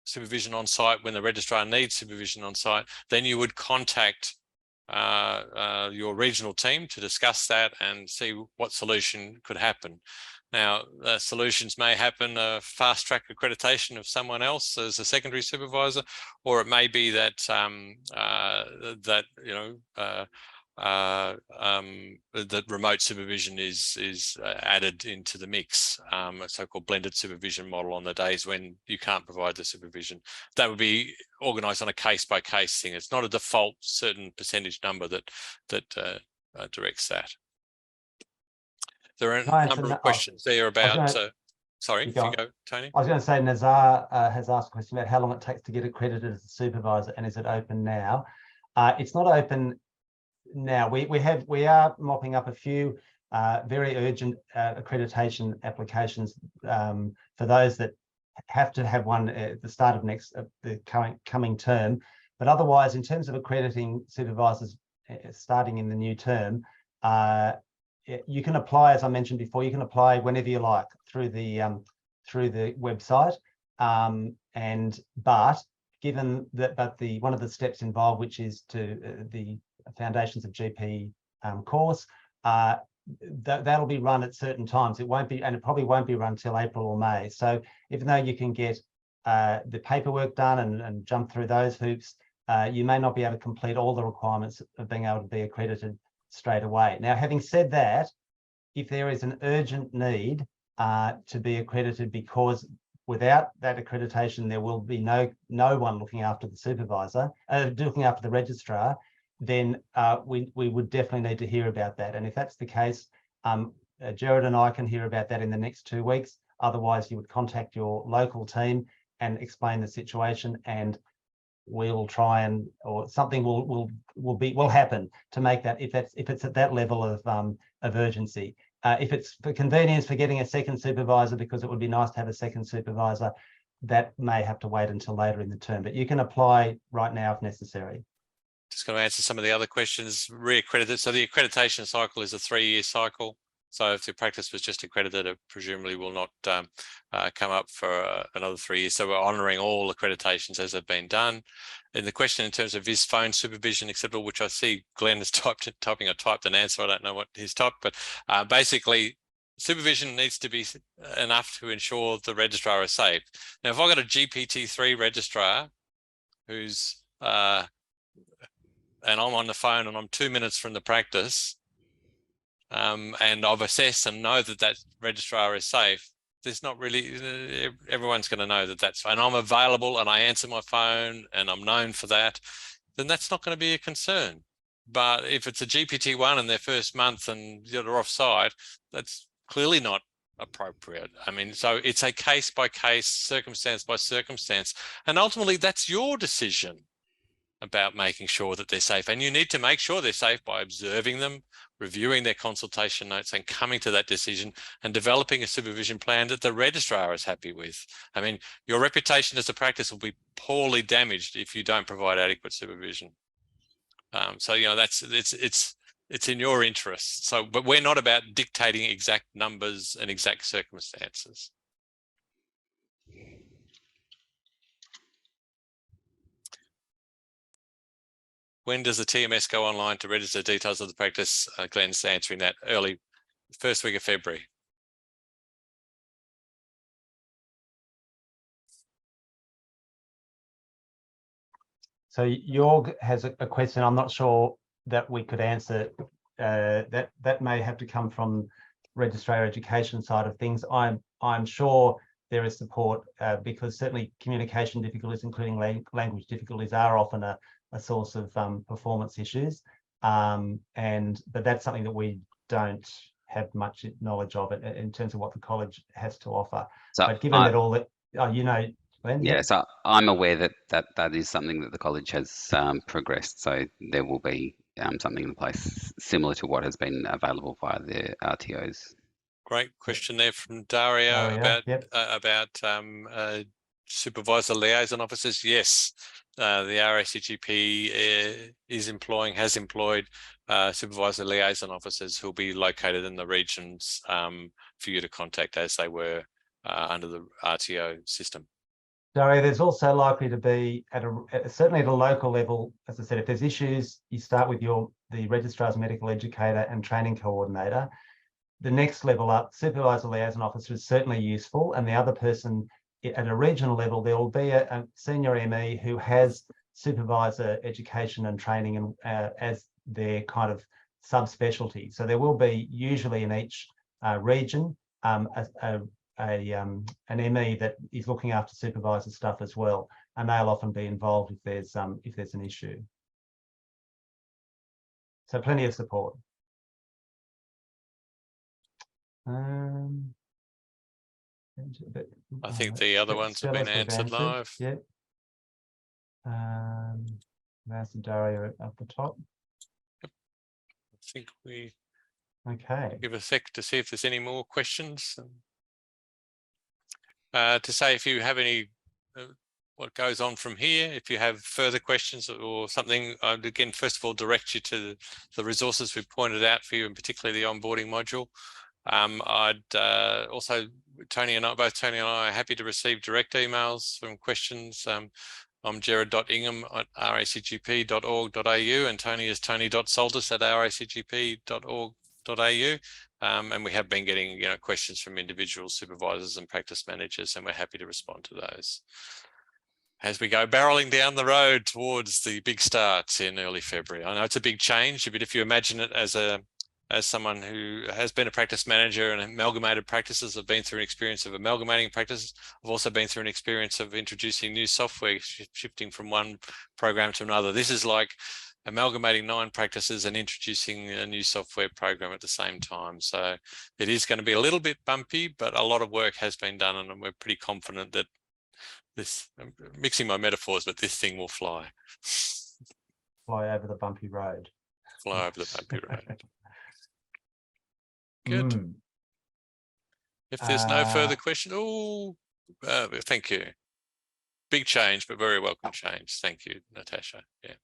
supervision on site when the registrar needs supervision on site, then you would contact your regional team to discuss that and see what solution could happen. Now, solutions may happen a fast track accreditation of someone else as a secondary supervisor, or it may be that that remote supervision is added into the mix, a so-called blended supervision model on the days when you can't provide the supervision. That would be organised on a case-by-case thing. It's not a default certain percentage number that directs that. There are Can I a answer number that? of questions there about, gonna- sorry, You if go you on. go, Tony. I was going to say Nazar has asked a question about how long it takes to get accredited as a supervisor, and is it open now? It's not open now. We are mopping up a few very urgent accreditation applications for those that have to have one at the start of the coming term. But otherwise, in terms of accrediting supervisors starting in the new term, you can apply, as I mentioned before, you can apply whenever you like through the website. But given that, one of the steps involved, which is to the Foundations of GP course, that'll be run at certain times. It won't be, and it probably won't be run till April or May. So even though you can get the paperwork done and jump through those hoops, you may not be able to complete all the requirements of being able to be accredited straight away. Now, having said that, if there is an urgent need to be accredited, because without that accreditation, there will be no one looking after the supervisor, looking after the registrar, then we would definitely need to hear about that. And if that's the case, Jared and I can hear about that in the next 2 weeks. Otherwise, you would contact your local team and explain the situation, and we'll try and, or something will happen to make that, if it's at that level of urgency. If it's for convenience for getting a second supervisor, because it would be nice to have a second supervisor, that may have to wait until later in the term. But you can apply right now if necessary. Just going to answer some of the other questions. Reaccredited. So the accreditation cycle is a 3-year cycle. So if the practice was just accredited, it presumably will not come up for another 3 years. So we're honouring all accreditations as have been done. And the question in terms of is phone supervision acceptable, which I see Glenn is typing. I typed an answer. I don't know what he's typed, but basically supervision needs to be enough to ensure the registrar is safe. Now, if I've got a GPT-3 registrar who's and I'm on the phone and I'm 2 minutes from the practice, and I've assessed and know that that registrar is safe, there's not really, everyone's going to know that that's, and I'm available and I answer my phone and I'm known for that, then that's not going to be a concern. But if it's a GPT-1 in their first month and they're offside, that's clearly not appropriate. I mean, so it's a case by case, circumstance by circumstance, and ultimately that's your decision about making sure that they're safe. And you need to make sure they're safe by observing them, reviewing their consultation notes, and coming to that decision and developing a supervision plan that the registrar is happy with. I mean, your reputation as a practice will be poorly damaged if you don't provide adequate supervision. So, you know, it's in your interest. So, but we're not about dictating exact numbers and exact circumstances. When does the TMS go online to register details of the practice? Glenn's answering that early, first week of February. So Jorg has a question. I'm not sure that we could answer. That may have to come from registrar education side of things. I'm sure there is support because certainly communication difficulties, including language difficulties, are often a source of performance issues. But that's something that we don't have much knowledge of in terms of what the college has to offer. So but given that all that, you know, Glenn, yeah, so I'm aware that is something that the college has progressed. So there will be something in place similar to what has been available via the RTOs. Great question there from Dario about supervisor liaison officers. Yes, the RACGP has employed supervisor liaison officers who'll be located in the regions for you to contact as they were under the RTO system. Dario, there's also likely to be certainly at a local level, as I said, if there's issues, you start with the registrar's medical educator and training coordinator. The next level up, supervisor liaison officer, is certainly useful, and the other person at a regional level, there will be a senior ME who has supervisor education and training and as their kind of subspecialty. So there will be usually in each region an ME that is looking after supervisor stuff as well, and they'll often be involved if there's an issue. So plenty of support. I think the other ones have been answered live. Yep. Mouse and Daria at the top. I think we Okay. give a sec to see if there's any more questions. To say if you have any, what goes on from here, if you have further questions or something, I'd again, first of all, direct you to the resources we pointed out for you, and particularly the onboarding module. I'd also, both Tony and I are happy to receive direct emails from questions. I'm gerard.ingham@racgp.org.au, and Tony is tony.soltis@racgp.org.au. And we have been getting, questions from individual supervisors and practice managers, and we're happy to respond to those as we go barreling down the road towards the big starts in early February. I know it's a big change, but if you imagine it as someone who has been a practice manager and amalgamated practices, I've been through an experience of amalgamating practices. I've also been through an experience of introducing new software, shifting from one program to another. This is like amalgamating 9 practices and introducing a new software program at the same time. So it is going to be a little bit bumpy, but a lot of work has been done, and we're pretty confident that this, I'm mixing my metaphors, but this thing will fly. Fly over the bumpy road. Fly over the bumpy road. Good. If there's no further questions, thank you. Big change, but very welcome change. Thank you, Natasha. Yeah.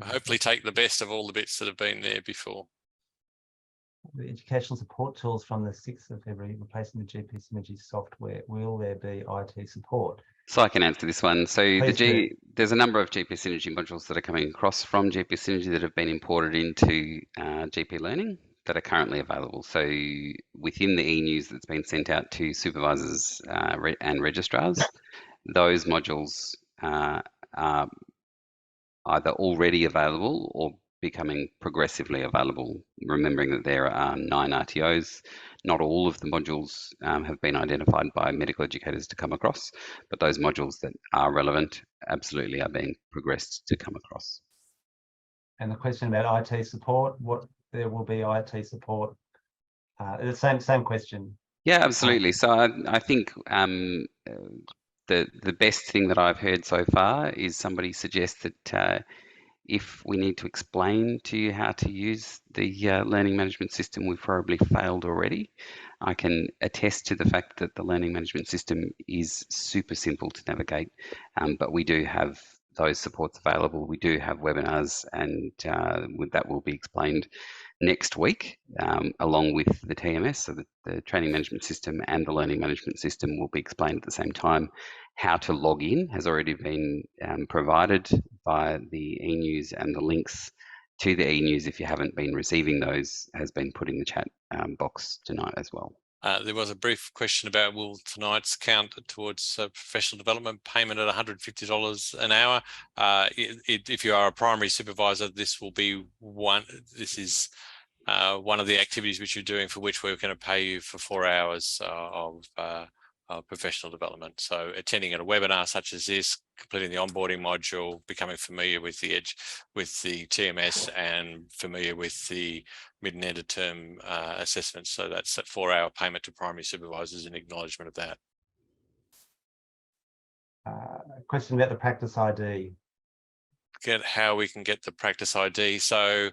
Hopefully take the best of all the bits that have been there before. The educational support tools from the 6th of February, replacing the GP Synergy software. Will there be IT support? So I can answer this one. So Please there's a number of GP Synergy modules that are coming across from GP Synergy that have been imported into GP Learning that are currently available. So within the e-news that's been sent out to supervisors and registrars, those modules are either already available or becoming progressively available, remembering that there are 9 RTOs. Not all of the modules have been identified by medical educators to come across, but those modules that are relevant absolutely are being progressed to come across. And the question about IT support, there will be IT support? The same question. Yeah, absolutely. So I think the best thing that I've heard so far is somebody suggest that if we need to explain to you how to use the learning management system, we've probably failed already. I can attest to the fact that the learning management system is super simple to navigate, but we do have those supports available. We do have webinars, and that will be explained next week, along with the TMS, so the training management system and the learning management system will be explained at the same time. How to log in has already been provided by the e-news, and the links to the e-news, if you haven't been receiving those, has been put in the chat box tonight as well. There was a brief question about will tonight's count towards professional development payment at $150 an hour. If you are a primary supervisor, this will be one. This is one of the activities which you're doing for which we're going to pay you for 4 hours of professional development. So attending a webinar such as this, completing the onboarding module, becoming familiar with the TMS, and familiar with the mid and end of term assessments. So that's that 4-hour payment to primary supervisors in acknowledgement of that. A question about the practice ID. How we can get the practice ID. So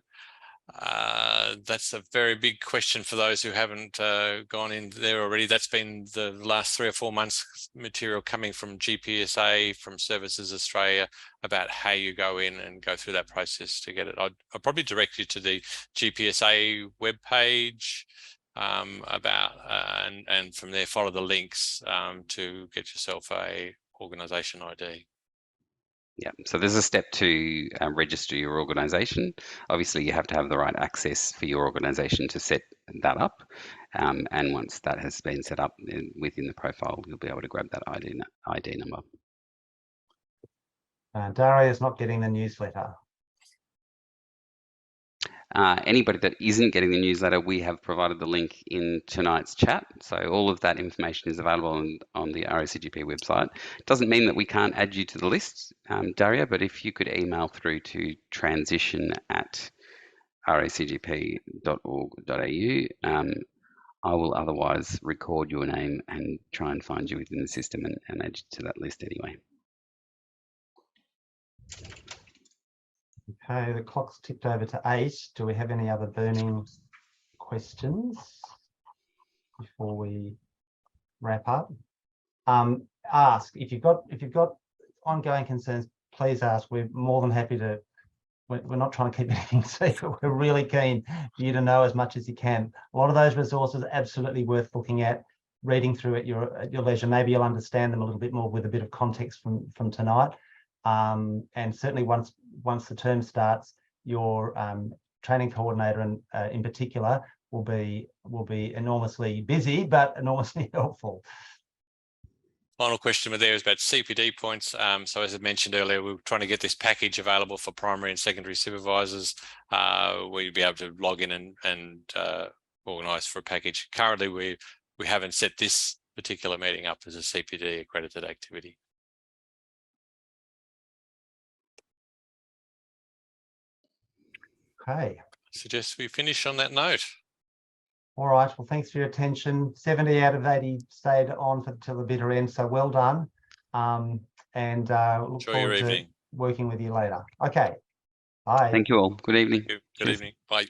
that's a very big question for those who haven't gone in there already. That's been the last 3 or 4 months material coming from GPSA, from Services Australia, about how you go in and go through that process to get it. I'll probably direct you to the GPSA webpage and from there follow the links to get yourself a organisation ID. Yeah, so there's a step to register your organisation. Obviously, you have to have the right access for your organisation to set that up. And once that has been set up within the profile, you'll be able to grab that ID number. Daria is not getting the newsletter. Anybody that isn't getting the newsletter, we have provided the link in tonight's chat. So all of that information is available on the RACGP website. Doesn't mean that we can't add you to the list, Daria, but if you could email through to transition at racgp.org.au. I will otherwise record your name and try and find you within the system and add you to that list anyway. Okay, the clock's ticked over to 8. Do we have any other burning questions before we wrap up? Ask if you've got ongoing concerns, please ask. We're more than happy to. We're not trying to keep anything secret. We're really keen for you to know as much as you can. A lot of those resources are absolutely worth looking at, reading through at your leisure. Maybe you'll understand them a little bit more with a bit of context from tonight. And certainly once the term starts, your training coordinator and in particular will be enormously busy but enormously helpful. Final question there is about CPD points. So as I mentioned earlier, we were trying to get this package available for primary and secondary supervisors. We'd be able to log in and organise for a package. Currently, we haven't set this particular meeting up as a CPD accredited activity. Okay. Suggest we finish on that note. All right. Well, thanks for your attention. 70 out of 80 stayed on till the bitter end, so well done. And look Enjoy forward your to evening. working with you later. Okay. Bye. Thank you all. Good evening. Good Cheers. evening. Bye.